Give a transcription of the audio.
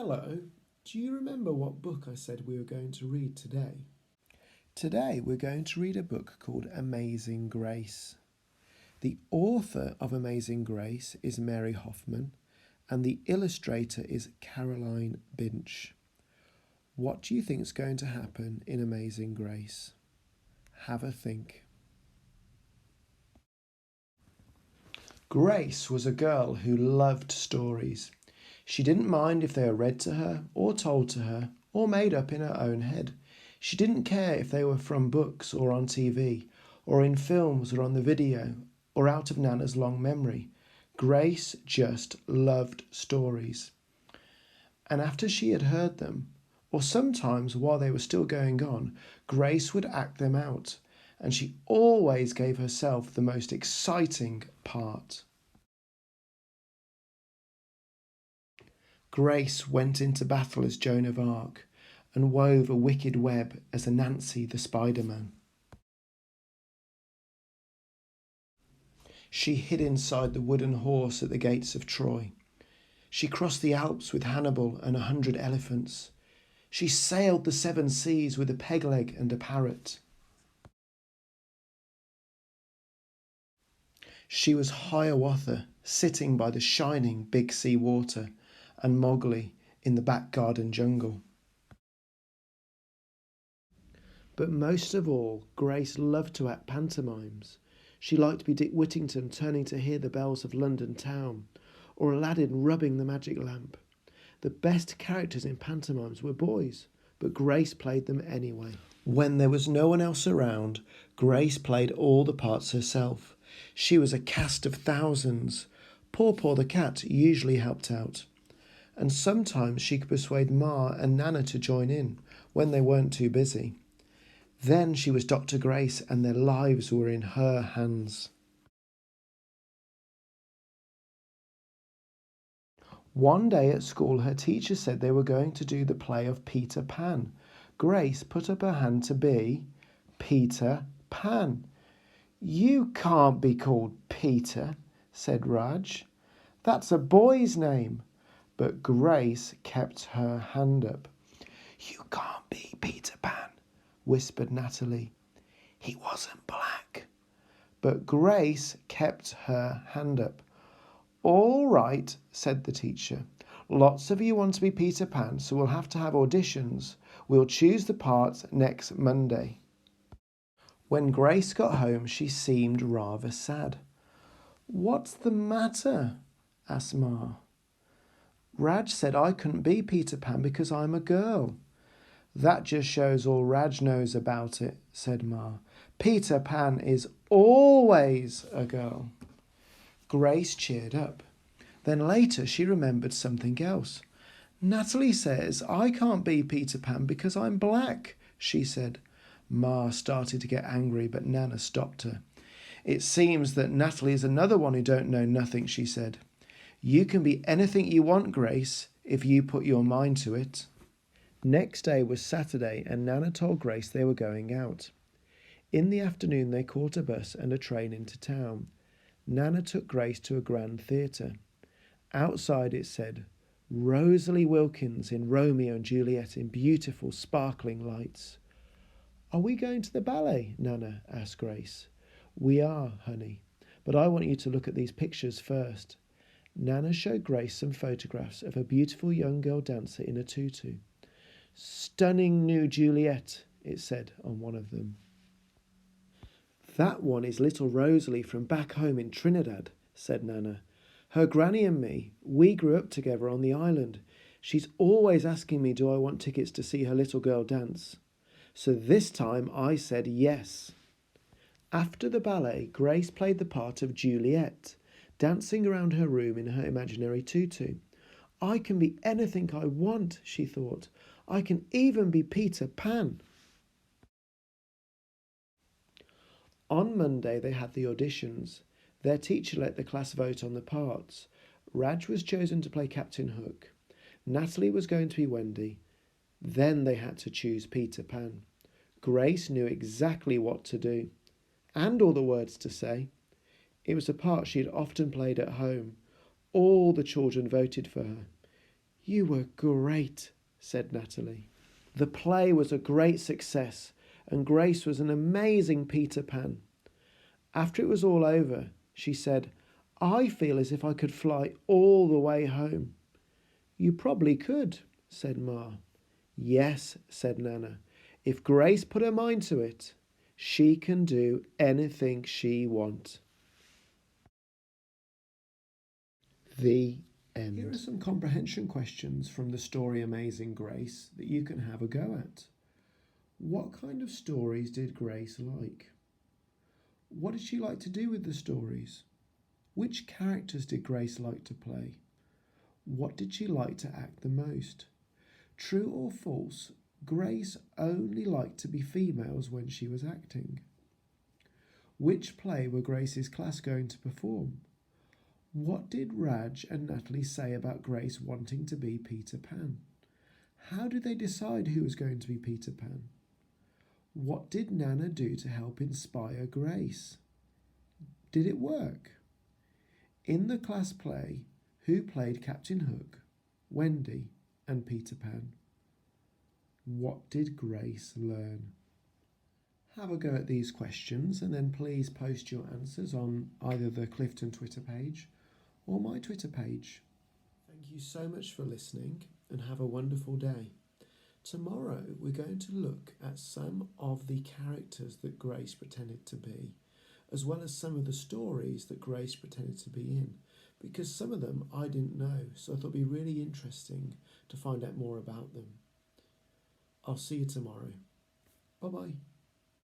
Hello, do you remember what book I said we were going to read today? Today we're going to read a book called Amazing Grace. The author of Amazing Grace is Mary Hoffman and the illustrator is Caroline Binch. What do you think is going to happen in Amazing Grace? Have a think. Grace was a girl who loved stories. She didn't mind if they were read to her, or told to her, or made up in her own head. She didn't care if they were from books or on TV, or in films or on the video, or out of Nana's long memory. Grace just loved stories. And after she had heard them, or sometimes while they were still going on, Grace would act them out, and she always gave herself the most exciting part. Grace went into battle as Joan of Arc and wove a wicked web as Anansi the Spider-Man. She hid inside the wooden horse at the gates of Troy. She crossed the Alps with Hannibal and 100 elephants. She sailed the 7 seas with a peg-leg and a parrot. She was Hiawatha, sitting by the shining big sea water, and Mowgli in the back garden jungle. But most of all, Grace loved to act pantomimes. She liked to be Dick Whittington turning to hear the bells of London town, or Aladdin rubbing the magic lamp. The best characters in pantomimes were boys, but Grace played them anyway. When there was no one else around, Grace played all the parts herself. She was a cast of thousands. Paw Paw the cat usually helped out. And sometimes she could persuade Ma and Nana to join in when they weren't too busy. Then she was Dr. Grace and their lives were in her hands. One day at school, her teacher said they were going to do the play of Peter Pan. Grace put up her hand to be Peter Pan. "You can't be called Peter," said Raj. "That's a boy's name." But Grace kept her hand up. "You can't be Peter Pan," whispered Natalie. "He wasn't black." But Grace kept her hand up. "All right," said the teacher. "Lots of you want to be Peter Pan, so we'll have to have auditions. We'll choose the parts next Monday." When Grace got home, she seemed rather sad. "What's the matter?" asked Ma. "Raj said I couldn't be Peter Pan because I'm a girl." "That just shows all Raj knows about it," said Ma. "Peter Pan is always a girl." Grace cheered up. Then later she remembered something else. "Natalie says I can't be Peter Pan because I'm black," she said. Ma started to get angry, but Nana stopped her. "It seems that Natalie is another one who don't know nothing," she said. "You can be anything you want, Grace, if you put your mind to it." Next day was Saturday, and Nana told Grace they were going out. In the afternoon they caught a bus and a train into town. Nana took Grace to a grand theatre. Outside it said, "Rosalie Wilkins in Romeo and Juliet in beautiful sparkling lights." "Are we going to the ballet?" Nana asked Grace. "We are, honey, but I want you to look at these pictures first." Nana showed Grace some photographs of a beautiful young girl dancer in a tutu. "Stunning new Juliet," it said on one of them. "That one is little Rosalie from back home in Trinidad," said Nana. "Her granny and me, we grew up together on the island. She's always asking me do I want tickets to see her little girl dance. So this time I said yes." After the ballet, Grace played the part of Juliet, dancing around her room in her imaginary tutu. "I can be anything I want," she thought. "I can even be Peter Pan." On Monday they had the auditions. Their teacher let the class vote on the parts. Raj was chosen to play Captain Hook. Natalie was going to be Wendy. Then they had to choose Peter Pan. Grace knew exactly what to do, and all the words to say. It was a part she had often played at home. All the children voted for her. You were great, said Natalie. The play was a great success, and Grace was an amazing Peter Pan. After it was all over, she said, I feel as if I could fly all the way home. You probably could, said Ma. Yes, said Nana. If Grace put her mind to it, she can do anything she wants. The end. Here are some comprehension questions from the story Amazing Grace that you can have a go at. What kind of stories did Grace like? What did she like to do with the stories? Which characters did Grace like to play? What did she like to act the most? True or false, Grace only liked to be females when she was acting. Which play were Grace's class going to perform? What did Raj and Natalie say about Grace wanting to be Peter Pan? How did they decide who was going to be Peter Pan? What did Nana do to help inspire Grace? Did it work? In the class play, who played Captain Hook, Wendy, and Peter Pan? What did Grace learn? Have a go at these questions and then please post your answers on either the Clifton Twitter page or my Twitter page. Thank you so much for listening and have a wonderful day. Tomorrow we're going to look at some of the characters that Grace pretended to be, as well as some of the stories that Grace pretended to be in, because some of them I didn't know, so I thought it'd be really interesting to find out more about them. I'll see you tomorrow. Bye-bye.